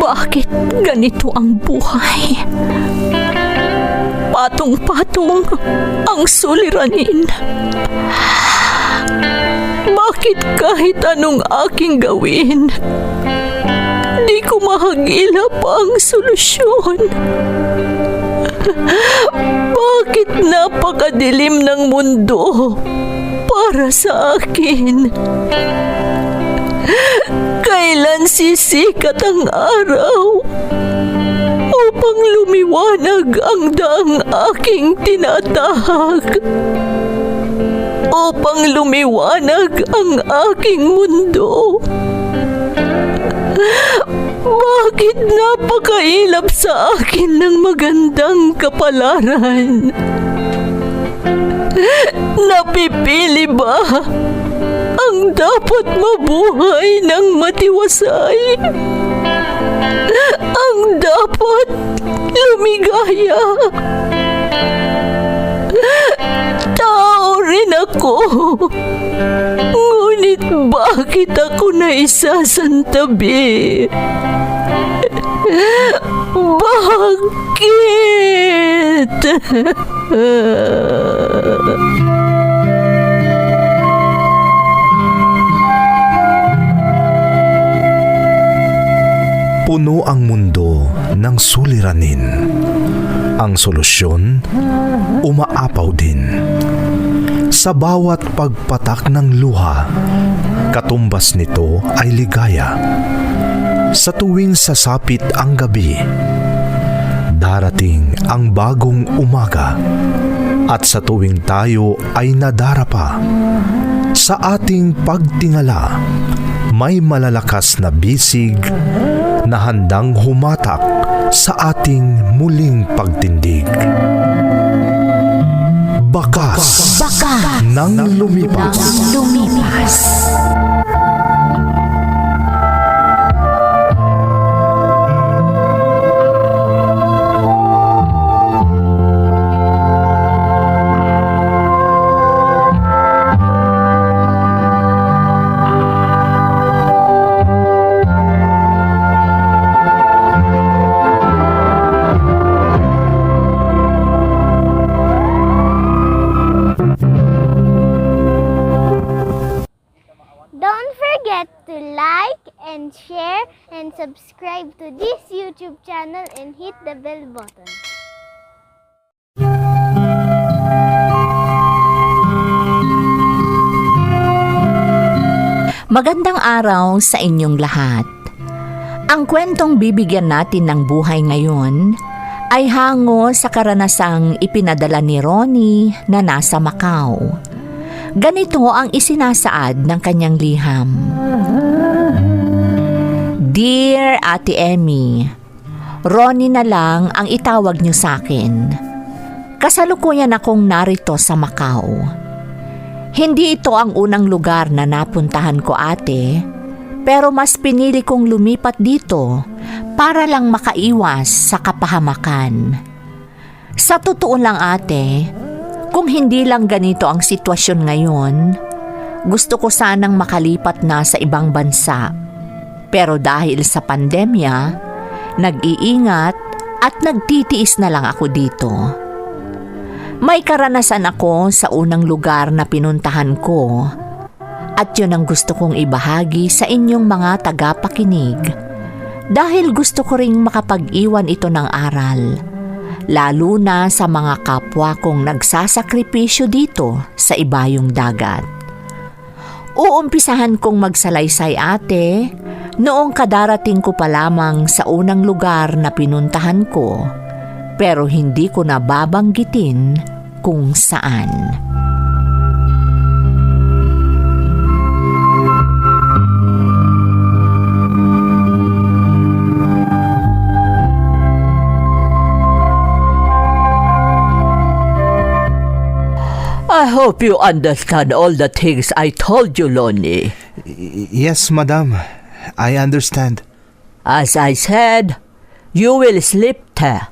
Bakit ganito ang buhay? Patong-patong ang suliranin. Bakit kahit anong aking gawin, di ko mahagilap ang solusyon? Bakit napakadilim ng mundo para sa akin? Kailan sisikat ang araw upang lumiwanag ang daang aking tinatahak? Upang lumiwanag ang aking mundo? Bakit napakailap sa akin ng magandang kapalaran? Napipili ba ang dapat mabuhay ng matiwasay? Ang dapat lumigaya? Tao rin ako. Ngunit bakit ako naisasantabi? Bakit? Puno ang mundo ng suliranin. Ang solusyon, umaapaw din. Sa bawat pagpatak ng luha, katumbas nito ay ligaya. Sa tuwing sasapit ang gabi, darating ang bagong umaga. At sa tuwing tayo ay nadarapa, sa ating pagtingala, may malalakas na bisig na handang humatak sa ating muling pagtindig. Bakas ng lumipas. Don't forget to like and share and subscribe to this YouTube channel and hit the bell button. Magandang araw sa inyong lahat. Ang kwentong bibigyan natin ng buhay ngayon ay hango sa karanasang ipinadala ni Ronnie na nasa Macau. Ganito ang isinasaad ng kanyang liham. Dear Ate Emmy, Ronnie na lang ang itawag niyo sa akin. Kasalukuyan akong narito sa Macau. Hindi ito ang unang lugar na napuntahan ko, ate, pero mas pinili kong lumipat dito para lang makaiwas sa kapahamakan. Sa totoo lang, ate, kung hindi lang ganito ang sitwasyon ngayon, gusto ko sanang makalipat na sa ibang bansa. Pero dahil sa pandemya, nag-iingat at nagtitiis na lang ako dito. May karanasan ako sa unang lugar na pinuntahan ko at yun ang gusto kong ibahagi sa inyong mga tagapakinig dahil gusto ko ring makapag-iwan ito ng aral, lalo na sa mga kapwa kong nagsasakripisyo dito sa ibayong dagat. Uumpisahan kong magsalaysay, ate, noong kadarating ko pa lamang sa unang lugar na pinuntahan ko, pero hindi ko na babanggitin kung saan. I hope you understand all the things I told you, Lonnie. Yes, madam. I understand. As I said, you will sleep there.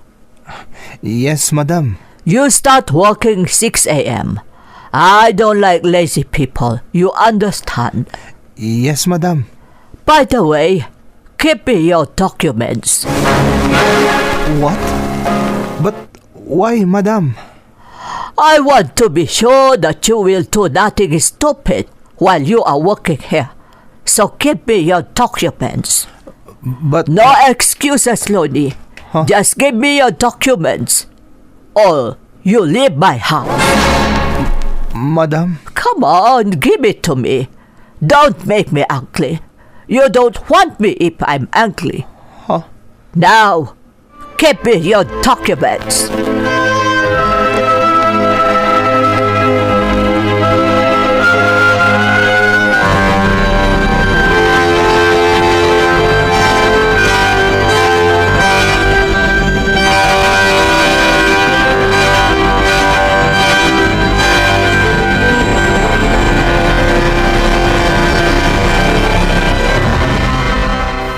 Yes, madam. You start working 6 a.m. I don't like lazy people. You understand? Yes, madam. By the way, Give me your documents. What? But why, madam? I want to be sure that you will do nothing stupid while you are working here. So give me your documents. But... No excuses, Lonnie. Huh? Just give me your documents. Or you leave my house. Madam? Come on, give it to me. Don't make me ugly. You don't want me if I'm ugly. Huh? Now, give me your documents.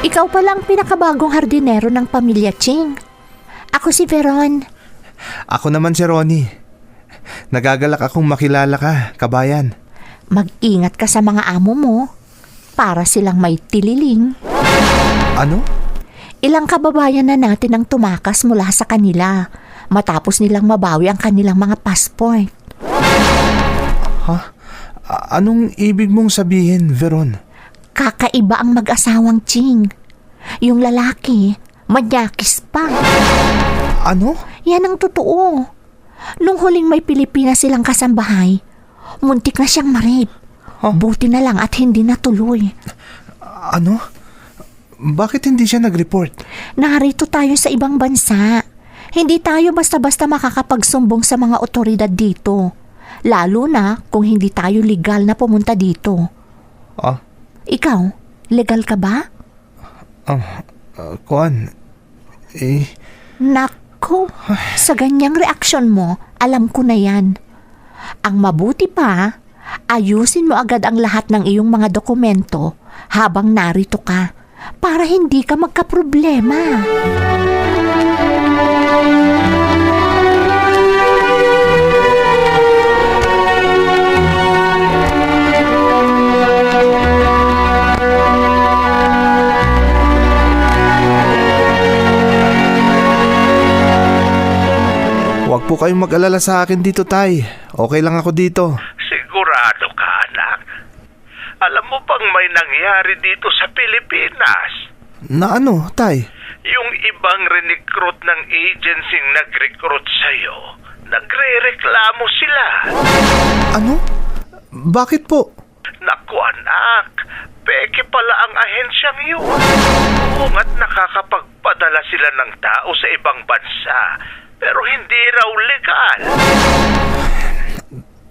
Ikaw palang pinakabagong hardinero ng pamilya Ching. Ako si Veron. Ako naman si Ronnie. Nagagalak akong makilala ka, kabayan. Mag-ingat ka sa mga amo mo para silang may tililing. Ano? Ilang kababayan na natin ang tumakas mula sa kanila matapos nilang mabawi ang kanilang mga passport. Anong ibig mong sabihin, Veron? Kakaiba ang mag-asawang Ching. Yung lalaki, manyakis pa. Ano? Yan ang totoo. Nung huling may Pilipinas silang kasambahay, muntik na siyang marip. Huh? Buti na lang at hindi natuloy. Ano? Bakit hindi siya nag-report? Narito tayo sa ibang bansa. Hindi tayo basta-basta makakapagsumbong sa mga otoridad dito. Lalo na kung hindi tayo legal na pumunta dito. Ah? Ikaw, legal ka ba? Kuan? Naku, sa ganyang reaksyon mo, alam ko na yan. Ang mabuti pa, ayusin mo agad ang lahat ng iyong mga dokumento habang narito ka para hindi ka magkaproblema. Huwag po kayong mag-alala sa akin dito, Tay. Okay lang ako dito. Sigurado ka, anak? Alam mo bang may nangyari dito sa Pilipinas? Na ano, Tay? Yung ibang recruit ng agency nag-recruit sa'yo, nagre-reklamo sila. Ano? Bakit po? Naku, anak, peke pala ang ahensyang yun. Oo nga't nakakapagpadala sila ng tao sa ibang bansa, pero hindi raw legal.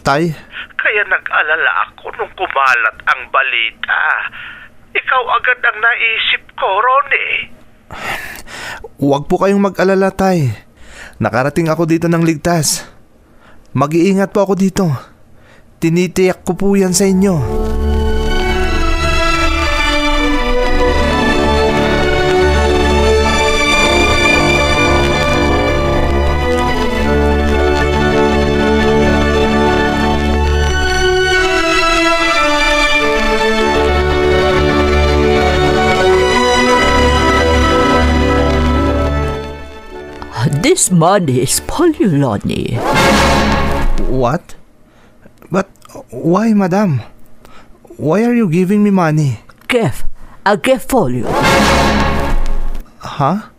Tay? Kaya nag-alala ako nung kumalat ang balita. Ikaw agad ang naisip ko, Ronnie. Huwag po kayong mag-alala, Tay. Nakarating ako dito ng ligtas. Mag-iingat po ako dito. Tinitiyak ko po yan sa inyo. This money is for you, Lonnie. What? But why, madam? Why are you giving me money? Gift. A gift for you. Huh?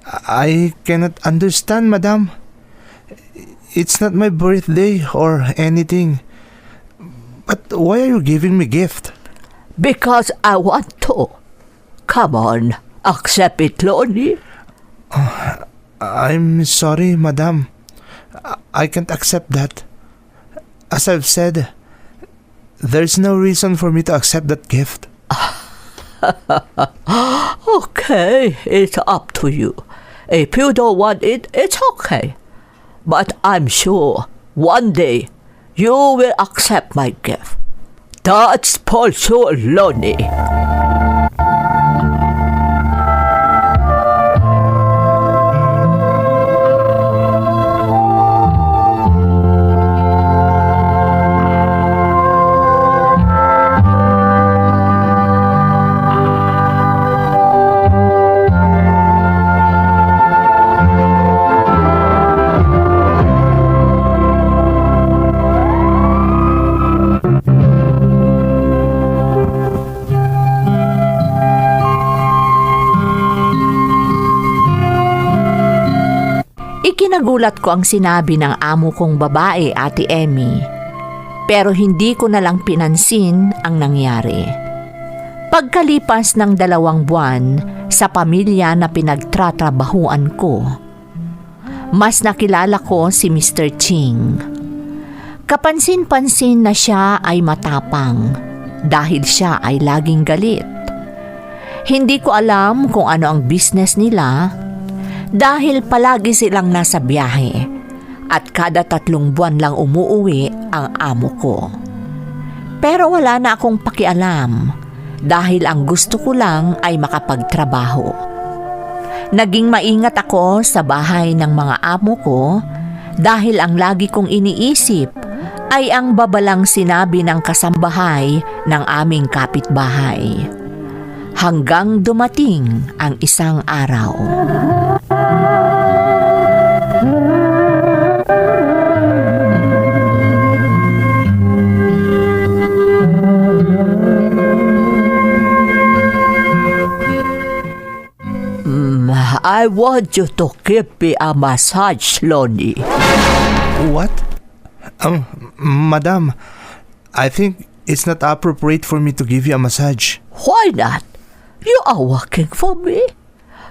I cannot understand, madam. It's not my birthday or anything. But why are you giving me gift? Because I want to. Come on, accept it, Lonnie. I'm sorry, madam. I can't accept that. As I've said, there's no reason for me to accept that gift. Okay, it's up to you. If you don't want it, it's okay. But I'm sure one day you will accept my gift. That's for sure, Lonnie. Ikinagulat ko ang sinabi ng amo kong babae, Ate Emmy. Pero hindi ko na lang pinansin ang nangyari. Pagkalipas ng 2 buwan sa pamilya na pinagtratrabahuan ko, mas nakilala ko si Mr. Ching. Kapansin-pansin na siya ay matapang dahil siya ay laging galit. Hindi ko alam kung ano ang business nila dahil palagi silang nasa biyahe at kada 3 buwan lang umuuwi ang amo ko. Pero wala na akong pakialam dahil ang gusto ko lang ay makapagtrabaho. Naging maingat ako sa bahay ng mga amo ko dahil ang lagi kong iniisip ay ang babalang sinabi ng kasambahay ng aming kapitbahay. Hanggang dumating ang isang araw. I want you to give me a massage, Lonnie. What? Madam, I think it's not appropriate for me to give you a massage. Why not? You are working for me.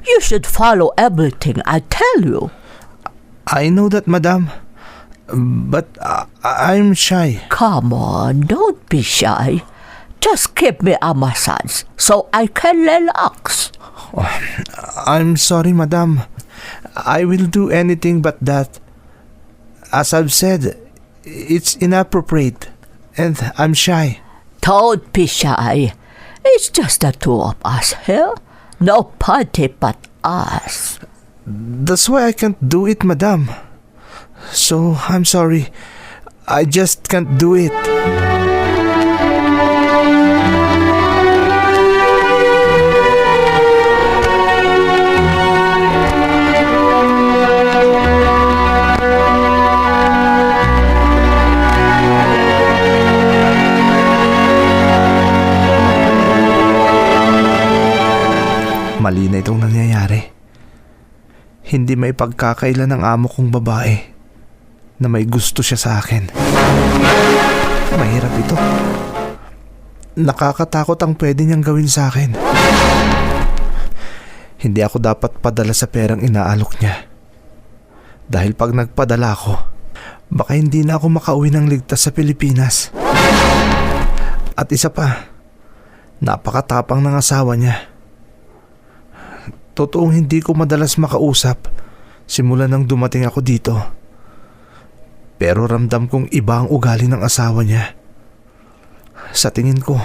You should follow everything I tell you. I know that, madam. But I'm shy. Come on, don't be shy. Just give me a massage so I can relax. I'm sorry, madam. I will do anything but that. As I've said, it's inappropriate. And I'm shy. Don't be shy. It's just the 2 of us here. Nobody but us. That's why I can't do it, madam. So, I'm sorry. I just can't do it. Mali na itong nangyayari. Hindi may pagkakailan ng amo kong babae na may gusto siya sa akin. Mahirap ito. Nakakatakot ang pwede niyang gawin sa akin. Hindi ako dapat padala sa perang inaalok niya. Dahil pag nagpadala ako, baka hindi na ako makauwi ng ligtas sa Pilipinas. At isa pa, napakatapang ng asawa niya. Totoong hindi ko madalas makausap simula nang dumating ako dito. Pero ramdam kong iba ang ugali ng asawa niya. Sa tingin ko,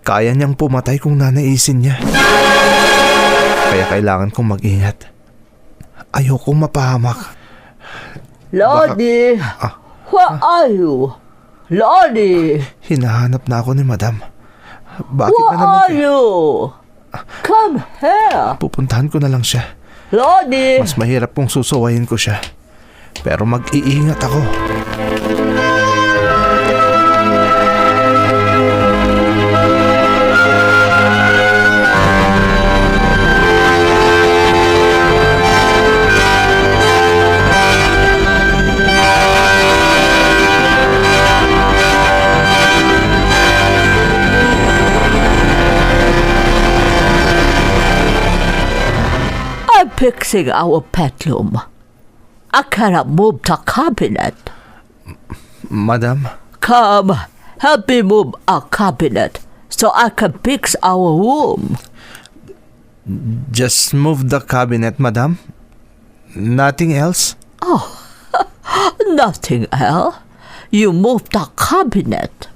kaya niyang pumatay kung nanaisin niya. Kaya kailangan kong mag-ingat. Ayokong mapahamak. Lonnie, where are you? Lonnie, Hinahanap na ako ni madam. Bakit where na naman? are you? Come here. Pupuntahan ko na lang siya. Lonnie. Mas mahirap kung susuwayin ko siya. Pero mag-iingat ako. I'm fixing our bedroom. I cannot move the cabinet. Madam, Come, help me move our cabinet so I can fix our room. just move the cabinet, madam. Nothing else? Nothing else. You move the cabinet.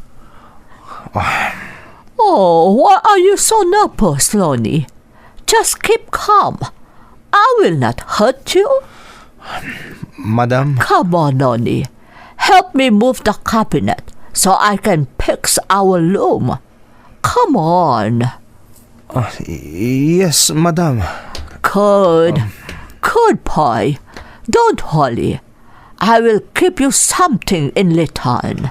Oh, why are you so nervous, Lonnie? Just keep calm. I will not hurt you. Madam, Come on, Lonnie. Help me move the cabinet so I can fix our room. Come on. yes, madam. Good. Good boy. Don't worry. I will give you something in return.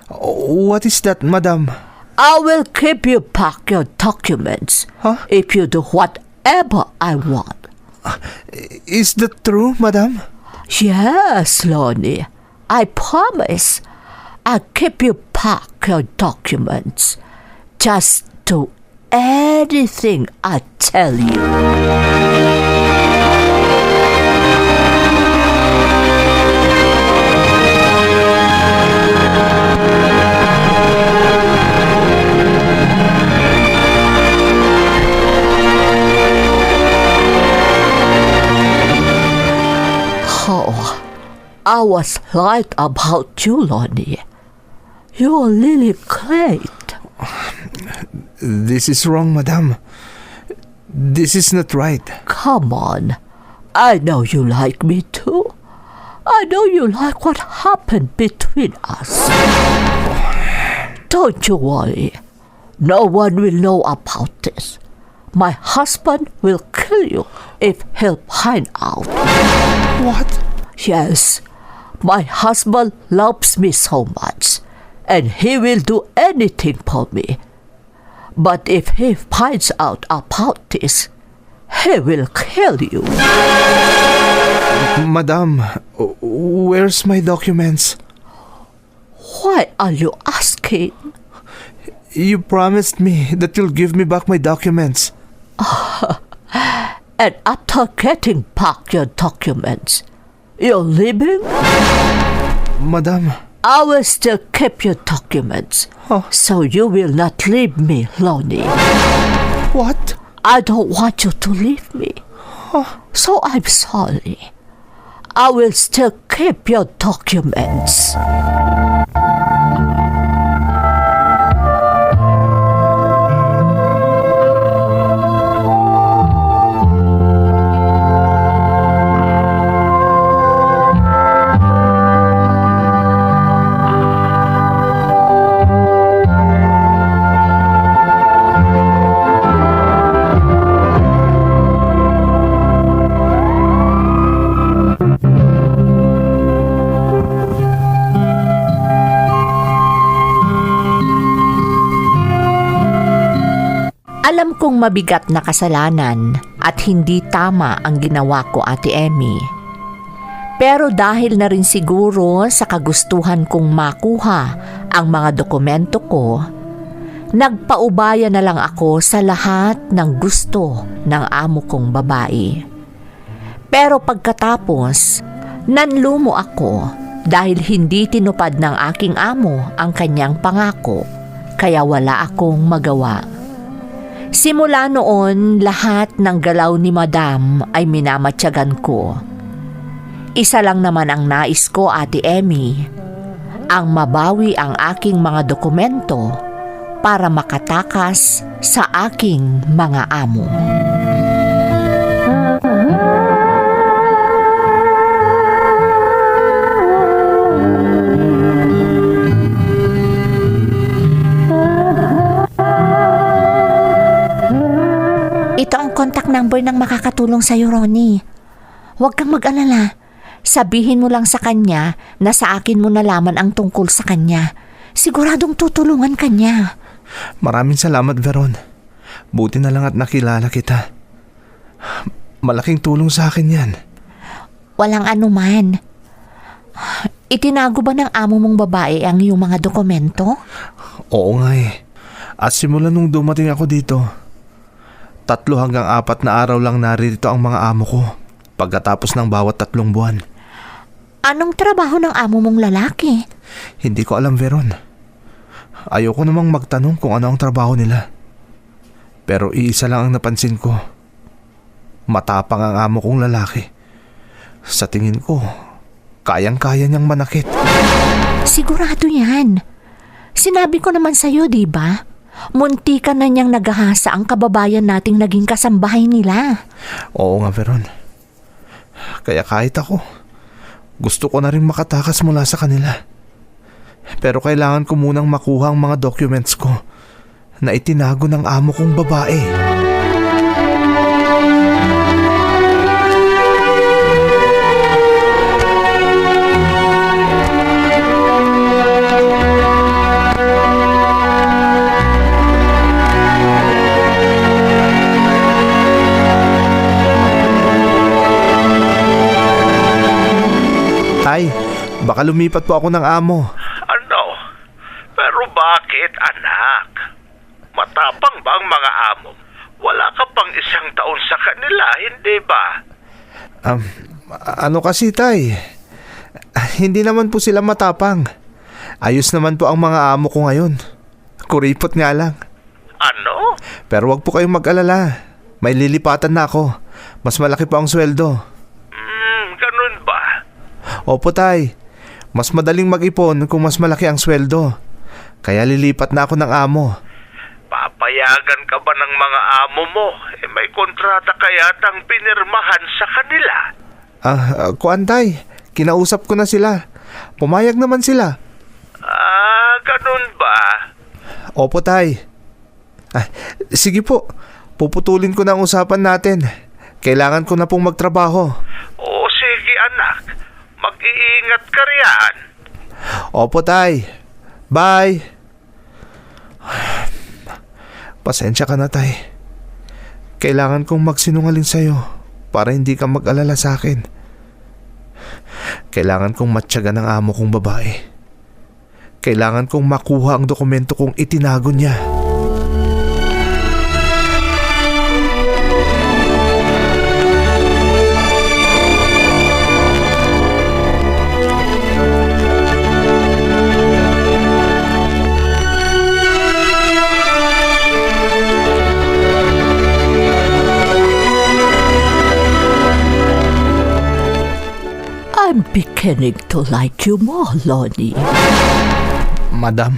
What is that, madam? I will give you back your documents Huh? if you do whatever I want. Is that true, madam? Yes, Lonnie. I promise. I'll keep you pack your documents. Just do anything I tell you. Oh, I was right about you, Lonnie. You're really great. This is wrong, madam. This is not right. Come on. I know you like me too. I know you like what happened between us. Don't you worry. No one will know about this. My husband will kill you if he'll find out. What? Yes, my husband loves me so much, and he will do anything for me. But if he finds out about this, he will kill you. Madam, where's my documents? Why are you asking? You promised me that you'll give me back my documents. And after getting back your documents, you're leaving? Madam, I will still keep your documents, so you will not leave me, Lonnie. what? I don't want you to leave me. So I'm sorry. I will still keep your documents. Alam kong mabigat na kasalanan at hindi tama ang ginawa ko, Ate Emmy. Pero dahil na rin siguro sa kagustuhan kong makuha ang mga dokumento ko, nagpaubaya na lang ako sa lahat ng gusto ng amo kong babae. Pero pagkatapos, nanlumo ako dahil hindi tinupad ng aking amo ang kanyang pangako, kaya wala akong magawa. Simula noon, lahat ng galaw ni Madam ay minamatyagan ko. Isa lang naman ang nais ko, Ate Emmy, ang mabawi ang aking mga dokumento para makatakas sa aking mga amo. Ito ang contact number ng makakatulong sa'yo, Ronnie. Huwag kang mag-alala. Sabihin mo lang sa kanya na sa akin mo nalaman ang tungkol sa kanya. Siguradong tutulungan kanya. Maraming salamat, Veron. Buti na lang at nakilala kita. Malaking tulong sa akin yan. Walang anuman. Itinago ba ng amo mong babae ang iyong mga dokumento? Oo nga eh. At simula nung dumating ako dito, 3 hanggang 4 na araw lang narito ang mga amo ko pagkatapos ng bawat 3 buwan. Anong trabaho ng amo mong lalaki? Hindi ko alam, Veron. Ayoko namang magtanong kung ano ang trabaho nila. Pero iisa lang ang napansin ko. Matapang ang amo kong lalaki. Sa tingin ko, kayang-kaya niyang manakit. Sigurado yan. Sinabi ko naman sa'yo, di ba? Muntikan na niyang naghahasa ang kababayan nating naging kasambahay nila. Oo nga, Veron. Kaya kahit ako, gusto ko na rin makatakas mula sa kanila. Pero kailangan ko munang makuha ang mga documents ko na itinago ng amo kong babae. Baka lumipat po ako ng amo. Ano? Pero bakit, anak? Matapang ba ang mga amo? Wala ka pang 1 taon sa kanila, hindi ba? Ano kasi, tay? Hindi naman po sila matapang. Ayos naman po ang mga amo ko ngayon. Kuripot nga lang. Ano? Pero wag po kayong mag-alala. May lilipatan na ako. Mas malaki po ang sweldo. Ganun ba? Opo, tay. Mas madaling mag-ipon kung mas malaki ang sweldo. Kaya lilipat na ako ng amo. Papayagan ka ba ng mga amo mo? May kontrata kaya tang pinirmahan sa kanila. Kuan, tay. Kinausap ko na sila. Pumayag naman sila. Ganun ba? Opo, tay. Sige po. Puputulin ko na ang usapan natin. Kailangan ko na pong magtrabaho. Sige anak. Mag-iingat ka riyan. Opo, tay. Bye. Pasensya ka na, tay. Kailangan kong magsinungaling sa'yo para hindi ka mag-alala sa akin. Kailangan kong matyaga ng amo kong babae. Kailangan kong makuha ang dokumento kong itinago niya. I'm beginning to like you more, Lonnie. Madam,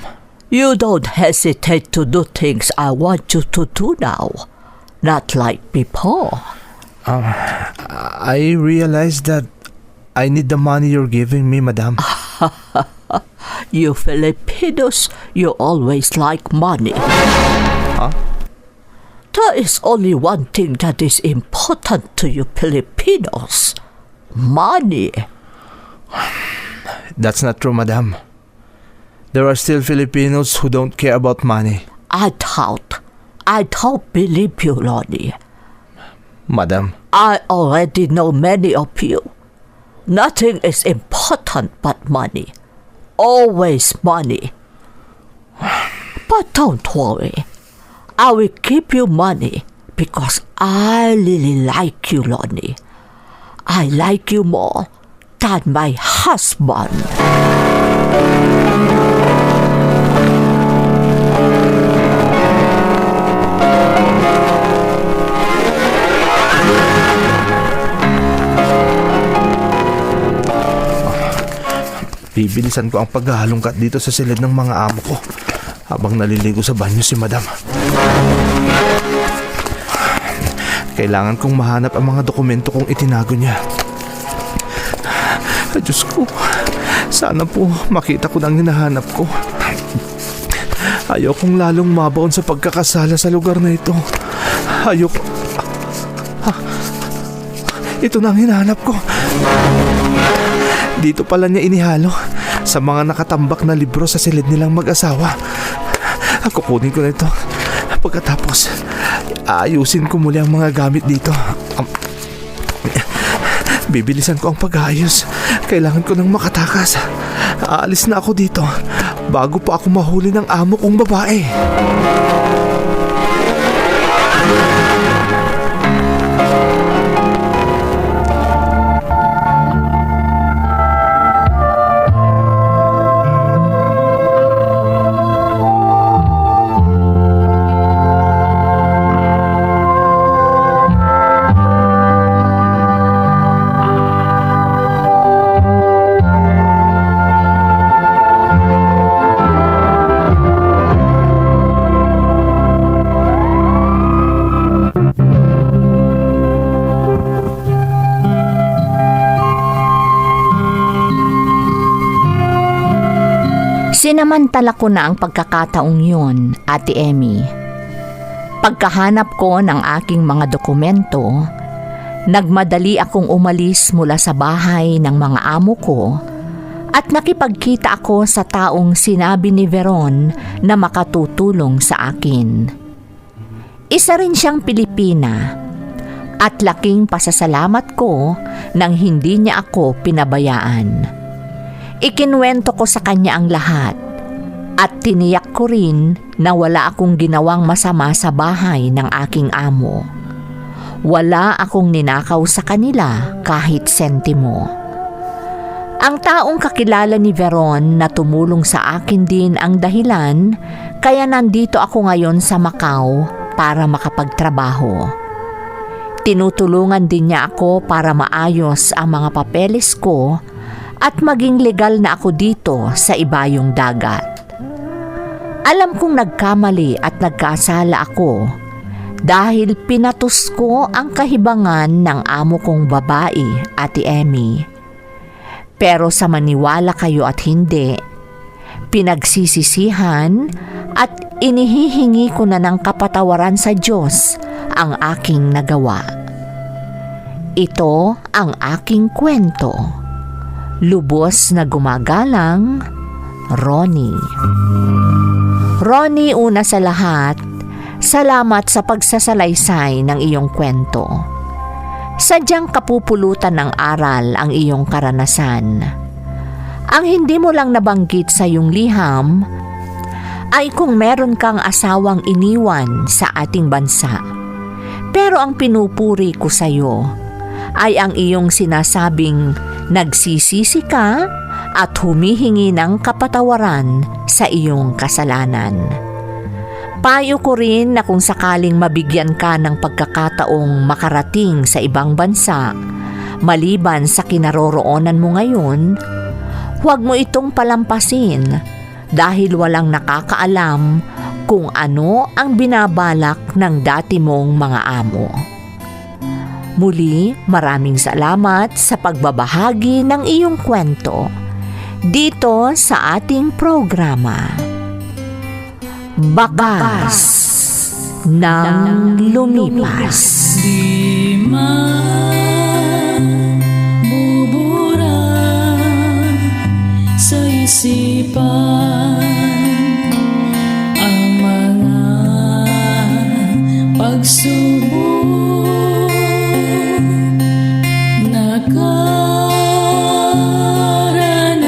You don't hesitate to do things I want you to do now. Not like before. I realize that I need the money you're giving me, madam. You Filipinos, you always like money. There is only one thing that is important to you Filipinos. Money. That's not true, madam. There are still Filipinos who don't care about money. I don't believe you, Lonnie. Madam, I already know many of you. Nothing is important but money. Always money. But don't worry. I will give you money because I really like you, Lonnie. I like you more than my husband. bibilisan ko ang paghahalongkat dito sa silid ng mga amo ko habang naliligo sa banyo si madam. Kailangan kong mahanap ang mga dokumento kong itinago niya. Ay, Diyos ko, sana po makita ko na ang hinahanap ko. Ayokong lalong mabaon sa pagkakasala sa lugar na ito. Ayoko. Ito na ang hinahanap ko. Dito pala niya inihalo sa mga nakatambak na libro sa silid nilang mag-asawa. Kukunin ko na ito. Pagkatapos, aayusin ko muli ang mga gamit dito. Bibilisan ko ang pag-aayos. Kailangan ko nang makatakas. Aalis na ako dito bago pa ako mahuli ng amo kong babae. Sinamantala ko na ang pagkakataong yun, Ate Emmy. Pagkahanap ko ng aking mga dokumento, nagmadali akong umalis mula sa bahay ng mga amo ko at nakipagkita ako sa taong sinabi ni Veron na makatutulong sa akin. Isa rin siyang Pilipina at laking pasasalamat ko nang hindi niya ako pinabayaan. Ikinwento ko sa kanya ang lahat at tiniyak ko rin na wala akong ginawang masama sa bahay ng aking amo. Wala akong ninakaw sa kanila kahit sentimo. Ang taong kakilala ni Veron na tumulong sa akin din ang dahilan kaya nandito ako ngayon sa Macau para makapagtrabaho. Tinutulungan din niya ako para maayos ang mga papeles ko at maging legal na ako dito sa ibayong dagat. Alam kong nagkamali at nagkasala ako dahil pinatos ko ang kahibangan ng amo kong babae, Ate Emmy. Pero sa maniwala kayo at hindi, pinagsisisihan at inihihingi ko na ng kapatawaran sa Diyos ang aking nagawa. Ito ang aking kwento. Lubos na gumagalang, Ronnie. Ronnie, una sa lahat, salamat sa pagsasalaysay ng iyong kwento. Sadyang kapupulutan ng aral ang iyong karanasan. Ang hindi mo lang nabanggit sa iyong liham ay kung meron kang asawang iniwan sa ating bansa. Pero ang pinupuri ko sa iyo ay ang iyong sinasabing nagsisisi ka at humihingi ng kapatawaran sa iyong kasalanan. Payo ko rin na kung sakaling mabigyan ka ng pagkakataong makarating sa ibang bansa, maliban sa kinaroroonan mo ngayon, huwag mo itong palampasin dahil walang nakakaalam kung ano ang binabalak ng dati mong mga amo. Muli, maraming salamat sa pagbabahagi ng iyong kwento dito sa ating programa. Bakas ng lumipas. Di mabubura sa isipan ang mga pagsubok na karanasan. Mga